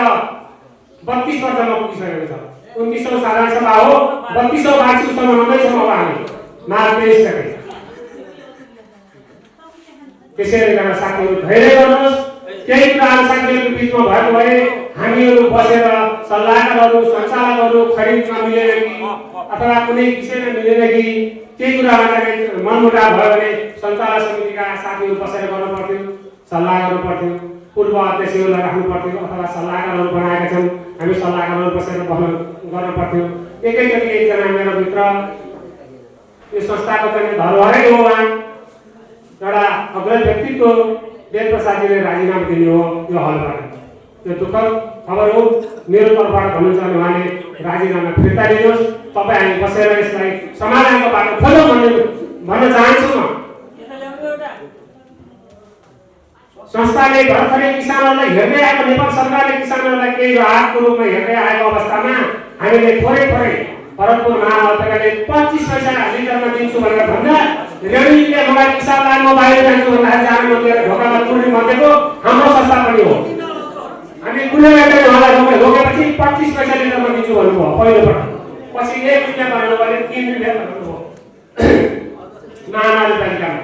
32 वर्षमा पुगिसकेको छ। 29औं साधारण सभा हो, 32औं वार्षिक उत्सवमा मनाउँदैछौँ अब हामी मार्च 23 गते। त्यसैले गर्दा साथीहरू धैर्य गर्नुहोस्। केही कुराहरू साथीहरूको बिचमा भएको भए हामीहरू बसेर सल्लाहकारहरू सञ्चालकहरू खरिदमा मिलेन कि अथवा कुनै विषयमा मिलेन कि केही कुरामा चाहिँ मनमुटाव भयो भने सञ्चालक समितिका साथीहरू बसेर गर्नु पर्थ्यो, सल्लाह गर्नु पर्थ्यो, पूर्व अध्यक्षहरूलाई राख्नु पर्थ्यो अथवा सल्लाहकारहरू बनाएका छन् हामी सल्लाहकारहरू बसेर गर्नु पर्थ्यो। एकैचोटि एकजना मेरो मित्र यो संस्थाको चाहिँ धरोहरै हो, उहाँ एउटा अग्रज व्यक्तित्व वेद प्रसादजीले राजीनामा दिनु हो यो हलबाट। यो दुःखद खबर हो। मेरो तर्फबाट भन्नुहुन्छ भने उहाँले राजीनामा फिर्ता लिनुहोस्। तपाईँ हामी बसेर यसलाई समाधानको बाटो खोजौँ भन्न चाहन्छु म। संस्थाले भर्खरै किसानहरूलाई हेर्दै आएको, नेपाल सरकारले किसानहरूलाई केही राहतको रूपमा हेर्दै आएको अवस्थामा हामीले थोरै भरतपुर महानगरपालिकाले 25 पैसा लिटरमा दिन्छु भनेर भन्दा रेणुजीले मलाई किसानलाई म बाहिर जान्छु भन्दाखेरि जान नदिएर ढोकामा तुर्ने भनेको हाम्रो संस्था पनि हो। हामी कुनै बेलामा उहाँलाई रोकेपछि 25 पैसा लिटरमा दिन्छु भन्नुभयो पहिलोपटक। पछि 1 रुपियाँ भन्नु भने 3 रुपियाँ भन्नुभयो महानगरपालिकामा।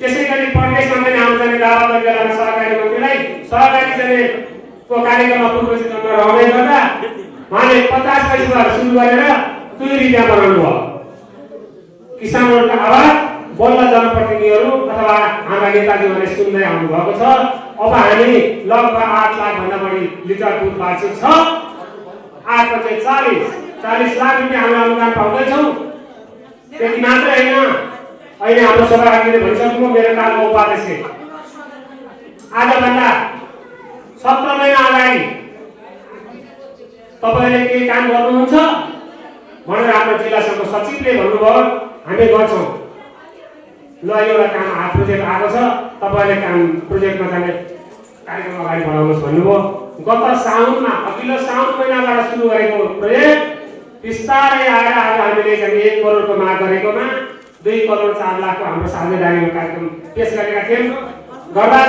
त्यसै गरी प्रदेशमा पनि आउँछ नि दावा गरेर सहकारी मन्त्रीलाई सहकारी चाहिँ को कार्यक्रममा पूर्व क्षेत्रमा रहँदै गर्दा उहाँले 50 पैसाबाट सुरु गरेर 2 रुपियाँ बनाउनु भयो। किसानहरूको आवाज बोल्न जनप्रतिनिधिहरू अथवा हाम्रा नेताजीहरूले सुन्दै आउनु भएको छ। अब हामी लगभग 8 लाख भन्दा बढी लिटर दुध वार्षिक छ। 8 पछि 40 लाख रुपियाँ हामी अनुदान पाउँदैछौँ। त्यति मात्र होइन, अहिले हाम्रो सभापतिले भनिसक्नु मेरो कालको उपाध्यक्ष आजभन्दा 17 महिना अगाडि तपाईले के काम गर्नुहुन्छ भनेर हाम्रो जिल्ला सङ्घको सचिवले भन्नुभयो हामी गर्छौँ। ल एउटा काम प्रोजेक्ट आएको छ, तपाईले काम प्रोजेक्टमा जाने कार्यक्रम अगाडि बढाउनुहोस् भन्नुभयो। गत साउनमा अघिल्लो साउन महिनाबाट सुरु गरेको प्रोजेक्ट बिस्तारै आएर आज हामीले चाहिँ 1 करोडको माग गरेकोमा 2 करोड 4 लाखको हाम्रो साझेदारीको कार्यक्रम पेश गरेका थियौँ। गर्दा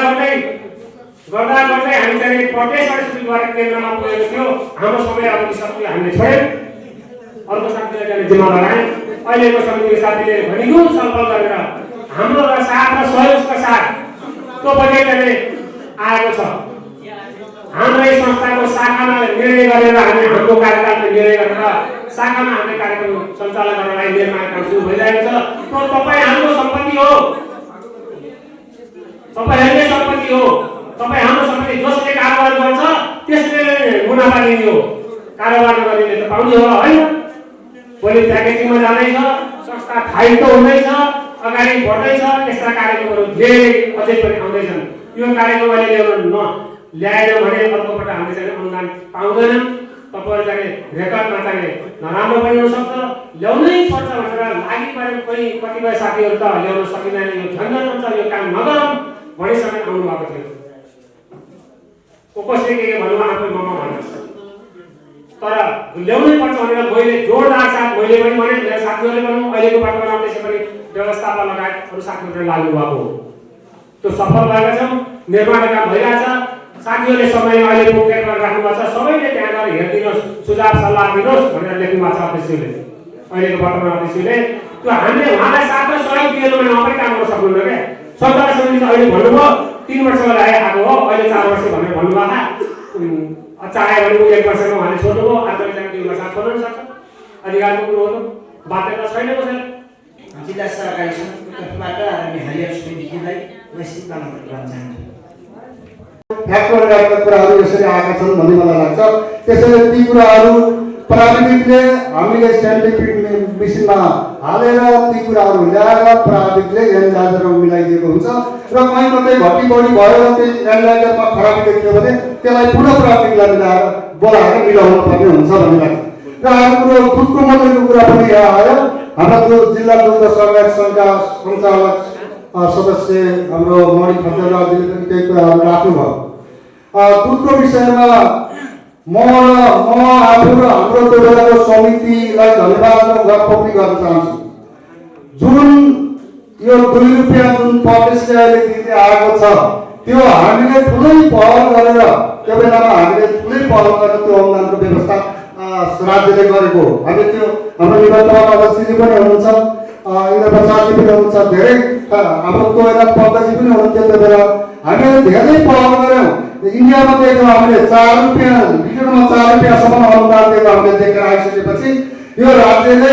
गर्दै हामी चाहिँ प्रदेशबाट सुरु गरेर केन्द्रमा पुगेको थियो। हाम्रो समय अवधि सक्यो, हामीले छोड्यौँ। अर्को साथीले जाने जिम्मा लगाए। अहिलेको समितिको साथीले भनेको छलफल गरेर हाम्रो साथ र सहयोगका साथ त्यो बजेट आएको छ। हाम्रै संस्थाको शाखामा निर्णय गरेर हामी हाम्रो कार्यकालमा निर्णय गरेर शाखामा हामीले कार्यक्रम सञ्चालन गर्नलाई निर्माण काम सुरु भइरहेको छ। त्यो तपाईँ हाम्रो सम्पत्ति हो, तपाईँहरूले सम्पत्ति हो। तपाईँ हाम्रो सम्पत्ति जसले कारोबार गर्छ त्यसले मुनाफा लिने हो, कारोबार नगर्नेले त पाउने होला होइन। भोलि प्याकेजिङमा जाँदैछ, संस्था स्थायित्व हुँदैछ, अगाडि बढ्दैछ, यस्ता कार्यक्रमहरू धेरै अझै पनि आउँदैछन्। यो कार्यक्रम अहिले ल्याएन भने अर्कोपल्ट हामीले चाहिँ अनुदान पाउँदैनौँ। तपाईँहरू चाहिँ रेकर्डमा चाहिँ नराम्रो पनि हुनसक्छ, ल्याउनै पर्छ भनेर लागि परेको कोही कतिपय साथीहरू त ल्याउन सकिँदैन, यो झन्झट हुन्छ, यो काम नगरौँ भनिसकेर आउनु भएको थियो। कसले के भन्नु आफै ममा भन्नुहोस्, तर ल्याउनै पर्छ भनेर मैले जोडदार साथ मैले पनि भने मेरो साथीहरूले पनि अहिलेको बाटो बनाउँदैछ पनि व्यवस्थापन लगायत अरू साथीहरूले लाग्नु भएको हो। त्यो सफल भएका छौँ, निर्माण काम भइरहेछ। साथीहरूले समयमा अहिले पोकेट गरेर राख्नुभएको छ, सबैले त्यहाँ गएर हेरिदिनुहोस्, सुझाव सल्लाह दिनुहोस् भनेर लेख्नु भएको छ अध्यक्षले, अहिलेको वर्तमान अध्यक्षले। त्यो हामीले उहाँलाई साथ र सहयोग दिएन भने आफै काम गर्न सक्नुहुन्न क्या। सञ्चालक समितिले अहिले भन्नुभयो 3 वर्षमा आएको हो, अहिले 4 वर्ष भनेर भन्नुभएको। चाहे भने 1 वर्षमा उहाँले छोड्नुभयो, आजले चाहिँ 2 वर्ष छोड्न सक्छ। अधिकारको कुरो हो, बाध्यता छैन कसैले। जिल्ला सहकारी समितिको तर्फबाट हामी हरिहर समितिलाई निश्चितमा गर्न चाहन्छु। फ्याक्टर गरेका कुराहरू यसरी आएका छन् भन्ने मलाई लाग्छ। त्यसैले ती कुराहरू प्राविधिकले हामीले साइन्टिफिक मिसिनमा हालेर ती कुराहरू ल्याएर प्राविधिकले एनालाइजरमा मिलाइदिएको हुन्छ र कहीँ कतै घटी बढी भयो र त्यही एनालाइजरमा खराबी देखियो भने त्यसलाई पुनः प्राविधिकलाई मिलाएर बोलाएर मिलाउनु पर्ने हुन्छ भन्ने लाग्छ। र अर्को कुरो दुधको मलको कुरा पनि यहाँ आयो। हाम्रा जिल्ला दुध सहकारी सङ्घका सञ्चालक सदस्य हाम्रो मणि खड्जराजीले पनि केही कुराहरू राख्नुभयो। दुधको विषयमा म आफू र हाम्रो त्यो बेलाको समितिलाई धन्यवाद र गौरव गर्न चाहन्छु। जुन यो 2 रुपियाँ जुन प्रदेशले अहिले दिँदै आएको छ त्यो हामीले ठुलै पहल गरेर त्यो बेलामा हामीले ठुलै पहल गरेर त्यो अनुदानको व्यवस्था राज्यले गरेको। हामी त्यो हाम्रो निबन्धमा अध्यक्षजी पनि हुनुहुन्छ, इन्द्र प्रसादजी पनि हुनुहुन्छ, धेरै हाम्रो कोइला पद्धति पनि हुनुहुन्थ्यो। त्यो बेला हामीले धेरै पहल गऱ्यौँ। इन्डियामा दिएको हामीले 4 रुपियाँ लिटरमा 4 रुपियाँसम्म अनुदान दिएको हामीले देखेर आइसकेपछि यो राज्यले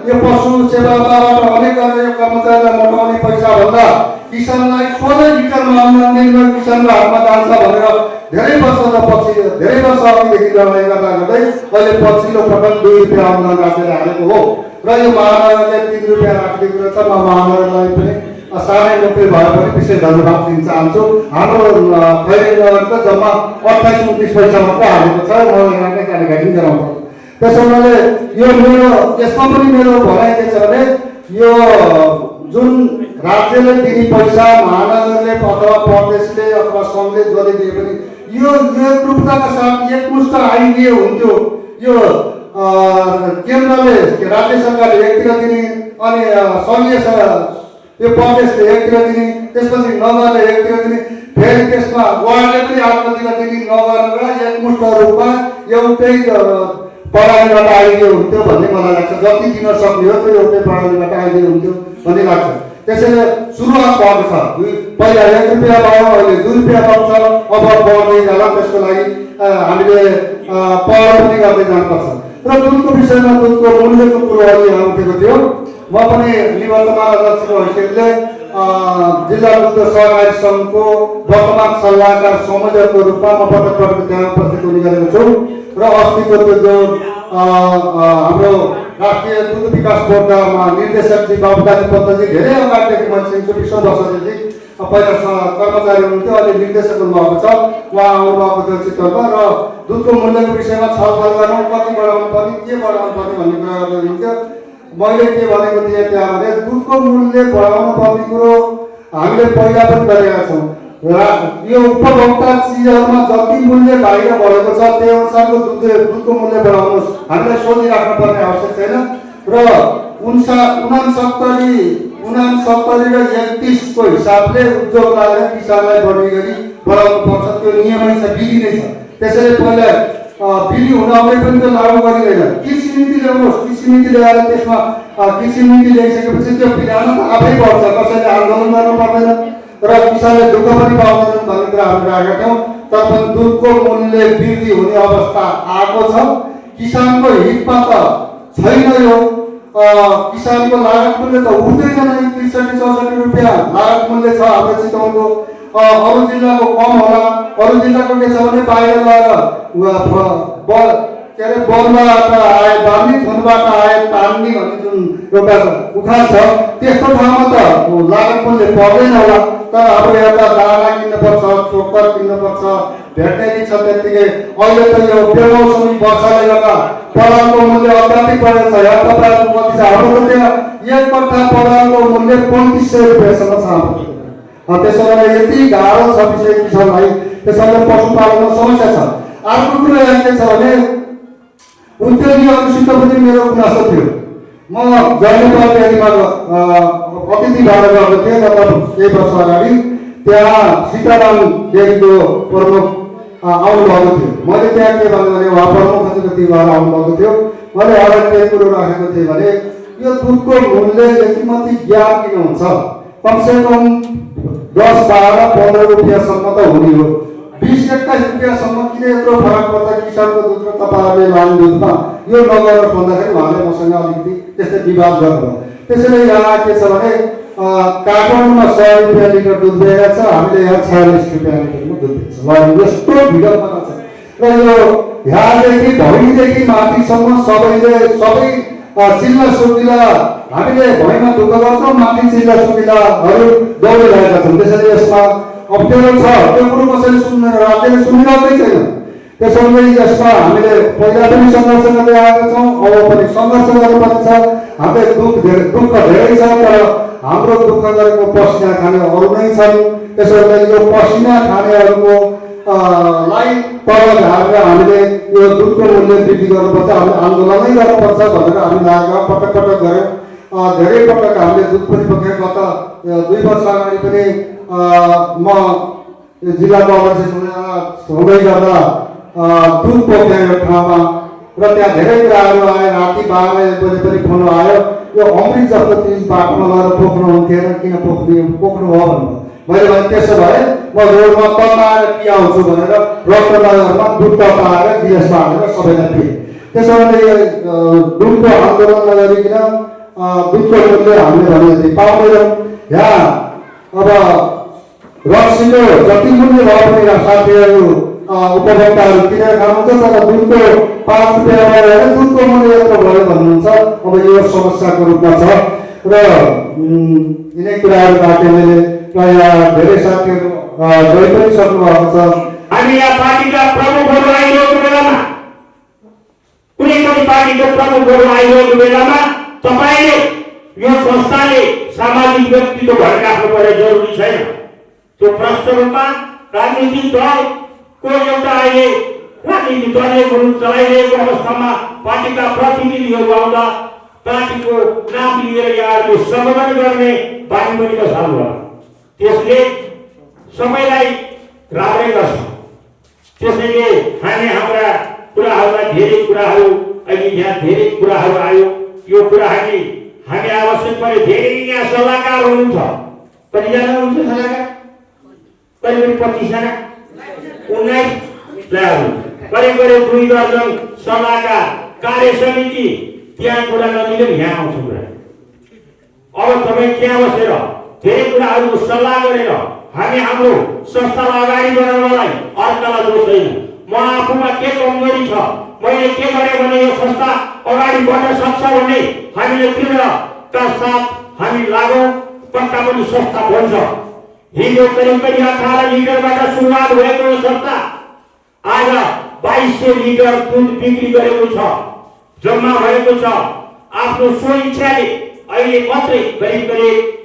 यो पशु सेवाबाट अनेक यो कर्मचारीलाई मोटाउने पैसा भन्दा किसानलाई सोझै लिटरमा अनुदान दिनु किसानको हातमा जान्छ भनेर धेरै वर्ष अघिदेखि लडाइँ गर्दै अहिले पछिल्लो पटक 2 रुपियाँ अनुदान राज्यले हालेको हो र यो महानगरले 3 रुपियाँ राखिदिएको छ। म महानगरलाई पनि सानै नोकरी भए पनि विशेष धन्यवाद दिन चाहन्छु। हाम्रो खैरेनीनगरको जम्मा 28-29 पैसा मात्रै हालेको छ। म यहाँकै जानकारी गराउँछु। त्यसो हुनाले यो मेरो यसमा पनि मेरो भनाइ के छ भने यो जुन राज्यले दिने पैसा महानगरले अथवा प्रदेशले अथवा सङ्घले जसले दिए पनि यो एकरूपताका साथ एकमुष्ट आइदिए हुन्थ्यो। यो केन्द्रले राज्य सरकारले एकतिर दिने अनि सङ्घीय यो प्रदेशले एकतिर दिने, त्यसपछि नगरले एकतिर दिने, फेरि त्यसमा वार्डले पनि आफ्नोतिर दिने नगरेर एकमुष्ट रूपमा एउटै प्रणालीबाट आइदियो हुन्थ्यो भन्ने मलाई लाग्छ। जति दिन सक्ने हो त्यो एउटै प्रणालीबाट आइदियो हुन्थ्यो भन्ने लाग्छ। त्यसैले सुरुवात भएको छ। पहिला 1 रुपियाँ भयो, अहिले 2 रुपियाँ पाउँछ, अब बढ्दै जाला। त्यसको लागि हामीले पहल पनि गर्दै जानुपर्छ। र दुधको विषयमा दुधको मूल्यको कुरो अघि उठेको थियो। म पनि निबन्धमा अध्यक्षको हैसियतले जिल्ला दुग्ध सहकारी सङ्घको वर्तमान सल्लाहकार संयोजकको रूपमा म पटक त्यहाँ उपस्थित हुने गरेको छु र अस्तिको त्यो जो हाम्रो राष्ट्रिय दुध विकास बोर्डका निर्देशक श्री बाबुदाजी पन्तजी धेरै अगाडिदेखि म चिन्छु, 20 वर्षदेखि पहिला कर्मचारी हुनुहुन्थ्यो, अहिले निर्देशक हुनुभएको छ। उहाँ आउनुभएको थियो चितवनमा र दुधको मूल्यको विषयमा छलफल गर्नु, कति बढाउनु पर्ने, के बढाउनु पर्ने भन्ने कुरा गर्नुहुन्थ्यो। मैले के भनेको थिएँ त्यहाँ भने दुधको मूल्य बढाउनु पर्ने कुरो हामीले पहिला पनि गरेका छौँ। यो उपभोक्ता चिजहरूमा जति मूल्य बाहिर बढेको छ त्यो अनुसारको दुधको मूल्य बढाउनुहोस्, हामीलाई सोधिराख्नु पर्ने आवश्यक छैन। र 69 र 31 को हिसाबले उद्योग लागेर किसानलाई बढी गरी बढाउनु पर्छ, त्यो नियमै छ, विधि नै छ। त्यसैले पहिला विधि हुँदाहुँदै पनि त्यो लागू गरिँदैन। कृषि नीति ल्याउनुहोस्, कृषि नीति ल्याएर त्यसमा कृषि नीति ल्याइसकेपछि त्यो विधान त आफै बढ्छ, कसैले आन्दोलन गर्नु पर्दैन र किसानले दुःख पनि पाउँदैनन् भन्ने कुरा हामी राखेका थियौँ। तर पनि दुधको मूल्य वृद्धि हुने अवस्था आएको छ। किसानको हितमा त छैन यो। किसानको लागत मूल्य त उठ्दैन नै, 63-64 रुपियाँ लागत मूल्य छ हाम्रो चितवनको। अरू जिल्लाको कम होला। अरू जिल्लाको के छ भने बाहिर गएर बलबाट आए बार्नी थनबाट आए तान्ने भन्ने जुन एउटा उखान छ, त्यस्तो ठाउँमा त लागत मूल्य पर्दैन होला। तर हाम्रो एउटा दाना किन्नुपर्छ, चोकर किन्नुपर्छ, भेट्नेरी छ त्यत्तिकै। अहिले त यो बेमौसमी वर्षाले गर्दा परालको मूल्य अत्याधिक बढेको छ। यहाँ तपाईँहरूको कति छ? हाम्रो त त्यहाँ 1 कट्ठा परालको मूल्य 3500 रुपियाँसम्म छ हाम्रो। त्यसो भए यति गाह्रो छ विषय किसानलाई, त्यसैले पशुपालनमा समस्या छ। अर्को कुरा के छ भने उद्योगीहरूसित पनि मेरो गुनासो थियो। म जयनेपाल डेरीमा अतिथि भएर गएको थिएँ मतलब 1 वर्ष अगाडि। त्यहाँ सीताराम डेरीको प्रमुख आउनुभएको थियो। मैले त्यहाँ के भन्नु भने उहाँ प्रमुख अतिथि भएर आउनुभएको थियो। मैले अगाडि के कुरो राखेको थिएँ भने यो दुधको मूल्य यति माथि ज्ञान किन हुन्छ? कमसेकम 10-12-15 रुपियाँसम्म त हुने हो। 20-21 रुपियाँसम्म किन यत्रो फरक पर्छ किसानको दुध र तपाईँहरूले लाने दुधमा? यो नगर्नुहोस् भन्दाखेरि उहाँले मसँग अलिकति त्यस्तै विवाद गर्नुभयो। त्यसैले यहाँ के छ भने काठमाडौँमा 100 रुपियाँ लिटर दुध दिएको छ, हामीले यहाँ 46 रुपियाँ लिटरमा दुध दिन्छ। यस्तो भिडमा छ र यो यहाँदेखि भैँदेखि माथिसम्म सबै चिल्ला सुकिला हामीले भैँमा दुःख गर्छौँ, माथि चिल्ला सुकिलाहरू दौडिरहेका छौँ। त्यसैले यसमा अप्ठ्यारो छ, त्यो कुरो कसैले सुन्दैन, राज्यले सुनिरहेकै छैन। त्यसैले यसमा हामीले पहिला पनि सङ्घर्ष गर्दै आएका छौँ, अब पनि सङ्घर्ष गर्नुपर्ने छ। हामीले दुःख धेरै छ, तर हाम्रो दुःख गरेको पसिना खाने अरू नै छन्। त्यसैले यो पसिना खानेहरूको लाई तल झारेर हामीले यो दुधको मूल्य वृद्धि गर्नुपर्छ, हामीले आन्दोलनै गर्नुपर्छ भनेर हामी लागेका पटक पटक गऱ्यौँ। धेरै पटक हामीले दुध पनि बोकेँ। गत 2 वर्ष अगाडि पनि म जिल्लाको अध्यक्ष हुँदै गर्दा दुध बोकेँ यो ठाउँमा र त्यहाँ धेरै कुराहरू आए। राति 12 बजे पनि फोन आयो, यो अमृत जस्तो चिज बाटोमा गएर पोख्नुहुन्थेन, किन पोख्नुभयो भन्नु। मैले भने त्यसो भए म रोडमा तल आएर पियाउँछु भनेर रत्नगरमा दुध तताएर गिलासमा हालेर सबैलाई पिएँ। त्यसो भने दुधको आन्दोलन नगरिकन दुधको मूल्य हामीले भने जति पाउँदैनौँ। यहाँ अब रक्सीको जति मूल्य भए पनि साथीहरू उपभोक्ताहरू किनेर खानुहुन्छ, तर दुधको 5 रुपियाँ भएर दुधको मूल्य यत्रो भयो भन्नुहुन्छ। अब यो समस्याको रूपमा छ र यिनै कुराहरूबाट मैले प्रायः धेरै साथीहरू गइ पनि सक्नुभएको छ। हामी यहाँ पार्टीका प्रमुखहरू आइरहेको बेलामा, कुनै पनि पार्टीको प्रमुखहरू आइरहेको बेलामा तपाईँले यो संस्थाले सामाजिक व्यक्तित्व भएर राख्नुपर्ने जरुरी छैन। त्यो प्रष्ट रूपमा राजनीतिक दलको एउटा अहिले राजनीतिक दलले चलाइरहेको अवस्थामा पार्टीका प्रतिनिधिहरू आउँदा पार्टीको नाम लिएर यहाँहरूले सम्बोधन गर्ने बानी पनि बसाल्नु भयो। त्यसले सबैलाई राम्रै गर्छ। त्यसैले हामी हाम्रा कुराहरूलाई धेरै कुराहरू अहिले यहाँ धेरै कुराहरू आयो। यो कुरा हामी आवश्यक परे धेरै यहाँ सल्लाहकार हुनुहुन्छ। कतिजना हुनुहुन्छ सल्लाहकार? करिब 25 जना, 19 करिब 2 दर्जन सल्लाहकार कार्य समिति त्यहाँ कुरा नदिएर यहाँ आउँछ कुरा। अब तपाईँ त्यहाँ बसेर धेरै कुराहरूको सल्लाह गरेर हामी हाम्रो संस्थालाई अगाडि बढाउनलाई अर्कालाई दोष छैन। म आफूमा के कमजोरी छ, मैले के गरेँ भने यो संस्था अगाडि बढ्न सक्छ भन्ने हामीले दृढता साथ हामी लागौँ, पक्का पनि संस्था बन्छ। हिजो करिब 18 लिटरबाट सुरुवात भएको यो संस्था आज 2200 लिटर दुध बिक्री गरेको छ, जम्मा भएको छ। आफ्नो स्वइच्छाले अहिले मात्रै करिब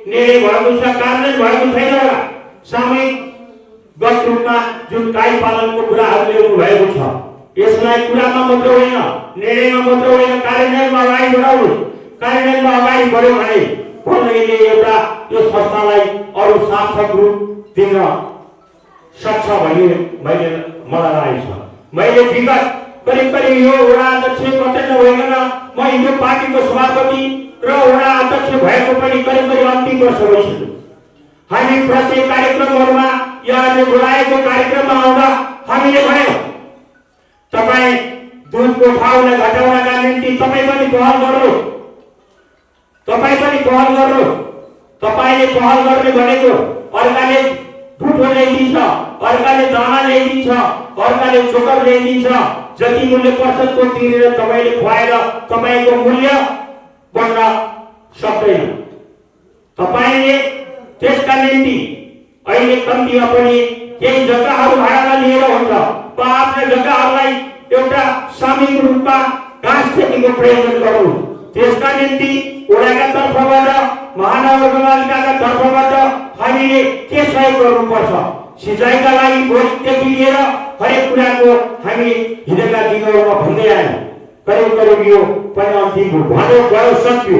निर्णय भएको छ, कार्यान्वयन भएको छैन। सामूहिक रूपमा जुन गाई पालनको कुराहरू ल्याउनु भएको छ, यसलाई कुरामा मात्र होइन, निर्णयमा मात्र होइन, कार्यान्वयनमा अगाडि बढाउनु। कार्यान्वयनमा अगाडि बढ्यो भने बल्लैले एउटा यो संस्थालाई अरू सार्थक रूप दिन सक्छ भन्ने मलाई लागेको छ। मैले विगत करिब यो वडा अध्यक्ष मात्रै नभइकन म हिजो पार्टीको सभापति र वडा अध्यक्ष भएको पनि करिब अन्तिम वर्ष भइसक्यो। हामी प्रत्येक कार्यक्रमहरूमा यहाँले बोलाएको कार्यक्रममा आउँदा हामीले भन्यौँ तपाईँ दुधको भाउलाई घटाउनका निम्ति तपाईँ पनि पहल गर्नु, तपाईँ पनि पहल गर्नु। तपाईँले पहल गर्ने भनेको अर्काले भुटो ल्याइदिन्छ, अर्काले दाना ल्याइदिन्छ, अर्काले चोकर ल्याइदिन्छ। जति मूल्य पर्छ त्यो तिरेर तपाईँले खुवाएर तपाईँको मूल्य बढ्न सक्दैन। तपाईँले त्यसका निम्ति अहिले कम्तीमा पनि केही जग्गाहरू भाडामा लिएर हुन्छ, आफ्ना जग्गाहरूलाई एउटा सामूहिक रूपमा घाँस खेतीको प्रयोजन गर्नु। त्यसका निम्ति वडाका तर्फबाट, महानगरपालिकाका तर्फबाट हामीले के सहयोग गर्नुपर्छ? सिँचाइका लागि बोटदेखि लिएर हरेक कुराको हामी हिजोका दिनहरूमा भन्दै आयौँ। करिब यो पनि अन्तिम गयो सक्यो।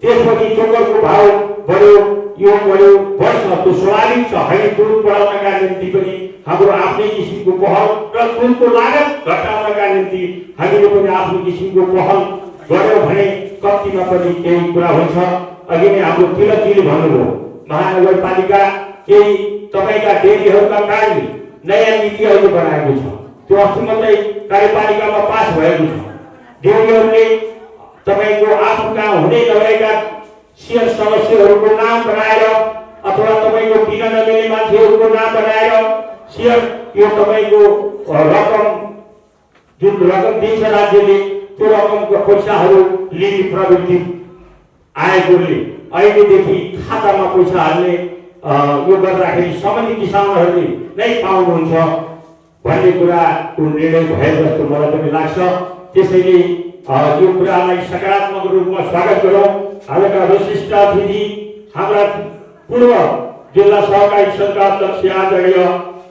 त्यसपछि चोकरको भाउ बढ्यो, यो बढ्यो, बढ्छ, त्यो स्वाभाविक छ। हामी दुध बढाउनका निम्ति पनि हाम्रो आफ्नै किसिमको पहल र दुधको लागत घटाउनका निम्ति हामीले पनि आफ्नो किसिमको पहल गर्यौँ भने कम्तीमा पनि केही कुरा हुन्छ। अघि नै हाम्रो तिलकजीले भन्नुभयो, महानगरपालिका केही तपाईँका डेरीहरूका कारण नयाँ नीतिहरू बनाएको छ। त्यो अस्ति मात्रै कार्यपालिकामा पास भएको छ। डेरीहरूले तपाईँको आफू कहाँ हुँदै नभएका शेयर सदस्यहरूको नाम बनाएर अथवा तपाईँको दिन नमिल्ने मान्छेहरूको नाम बनाएर शेयर यो तपाईँको रकम जुन रकम दिन्छ राज्यले त्यो रकमको पैसाहरू लिने प्रवृत्ति आएकोले अहिलेदेखि खातामा पैसा हाल्ने यो गर्दाखेरि सम्बन्धित किसानहरूले नै पाउनुहुन्छ भन्ने कुराको निर्णय भए जस्तो मलाई पनि लाग्छ। त्यसैले यो कुरालाई सकारात्मक रूपमा स्वागत गरौँ। हालका विशिष्ट अतिथि हाम्रा पूर्व जिल्ला सहकारी सङ्घका अध्यक्ष आदरणीय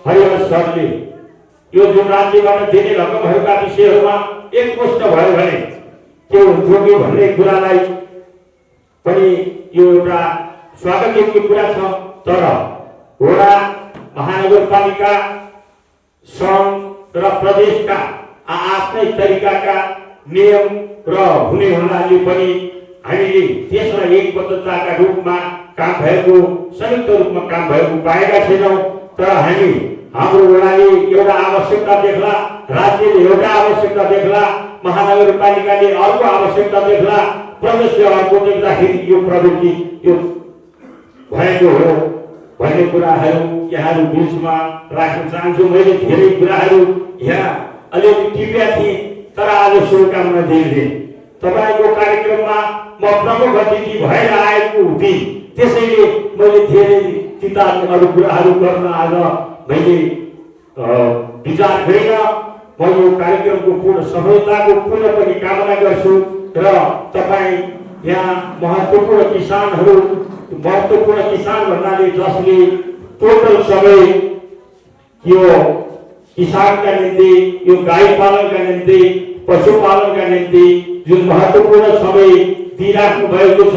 हरिहर सरले यो जुन राज्यबाट दिने रकमहरूका विषयहरूमा एकमुष्ट भयो भने त्यो जोग्यो भन्ने कुरालाई पनि यो एउटा स्वागतयोग्य कुरा छ। तर वडा महानगरपालिका सङ्घ र प्रदेशका आफ्नै तरिकाका नियम र हुने हुनाले पनि हामीले त्यसमा एकबद्धताका रूपमा काम भएको, संयुक्त रूपमा काम भएको पाएका छैनौँ। तर हामी हाम्रो वडाले एउटा आवश्यकता देख्ला, राज्यले एउटा आवश्यकता देख्ला, महानगरपालिकाले अर्को आवश्यकता देख्ला, प्रदेशले अर्को देख्दाखेरि यो प्रवृत्ति यो भएको हो भन्ने कुराहरू यहाँहरू बिचमा राख्न चाहन्छु। मैले धेरै कुराहरू यहाँ अलिअलि टिपेका थिएँ, तर आज शुभकामना दिने तपाईँको कार्यक्रममा म प्रमुख अतिथि भएर आएको थिएँ, त्यसैले मैले धेरै चिन्ताहरू कुराहरू गर्न आज मैले विचार गरिनँ। म यो कार्यक्रमको पूर्ण सफलताको पुनः पनि कामना गर्छु र तपाईँ यहाँ महत्त्वपूर्ण किसान भन्नाले जसले टोटल सबै यो किसानका निम्ति, यो गाई पालनका निम्ति, पशुपालनका निम्ति जुन महत्त्वपूर्ण समय दिइराख्नु भएको छ,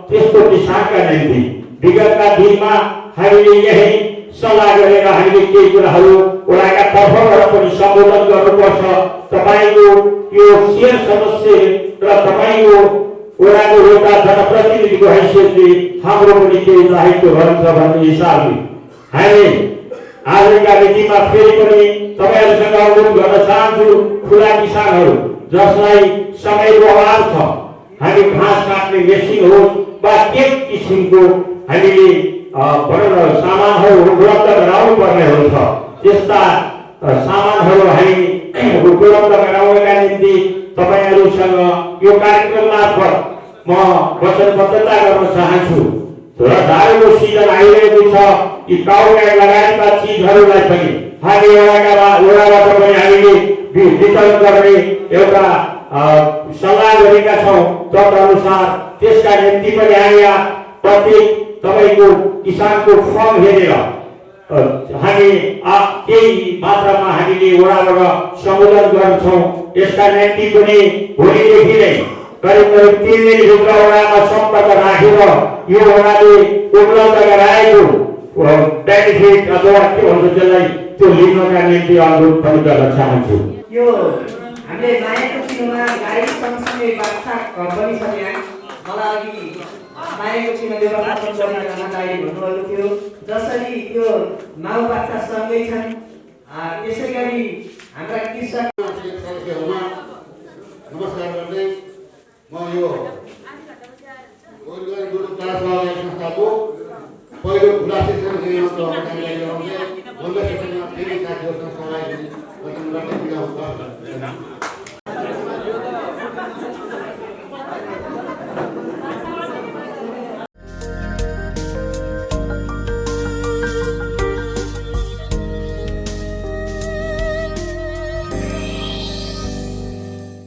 त्यस्तो किसानका निम्ति विगतका दिनमा हामीले यही सल्लाह गरेर हामीले केही कुराहरू वडाका तर्फबाट पनि सम्बोधन गर्नुपर्छ। तपाईँको यो शेयर सदस्य र तपाईँको वडाको एउटा जनप्रतिनिधिको हैसियतले हाम्रो पनि केही दायित्व रहन्छ भन्ने हिसाबले हामी आजका मितिमा फेरि पनि तपाईँहरूसँग अनुरोध गर्न चाहन्छु। खुला किसानहरू जसलाई समयको अभाव छ, हामी घाँस काट्ने मेसिन होस् वा के किसिमको हामीले सामानहरू उपलब्ध गराउनु पर्ने हुन्छ, त्यस्ता सामानहरू हामी उपलब्ध गराउनका निम्ति तपाईँहरूसँग यो कार्यक्रम मार्फत म वचनबद्धता गर्न चाहन्छु। र दारुको सिजन आइरहेको छ, यी काउगाई लगायतका चिजहरूलाई पनि हामी वडाबाट पनि हामीले वितरण गर्ने एउटा सल्लाह गरेका छौँ। तदनुसार त्यसका निम्ति पनि हामी प्रत्येक तपाईँको किसानको फर्म हेरेर हामी केही मात्रामा हामीले वडाबाट सम्बोधन गर्छौँ। यसका निम्ति पनि भोलिदेखि नै करिब 3 दिनभित्र वडामा सम्पर्क राखेर यो वडाले उपलब्ध गराएको बेनिफिट अथवा के भन्छ त्यसलाई त्यो लिनका निम्ति अनुरोध पनि गर्न चाहन्छु। यो हामीले मायाको चिन्हमा गाई सँगसँगै बाछा पनि छ। यहाँ मलाई अघि मायाको चिन्ह व्यवस्थापन गर्ने दाइले भन्नुभएको थियो, जसरी त्यो माउ बाछा सँगै छन्, त्यसै गरी हाम्रा कृषक नमस्कार गर्दै म यो संस्थाको पहिलो खुला सेसन फेरि साथीहरूसँग सहभागी गर्न बिदा हुन्छ।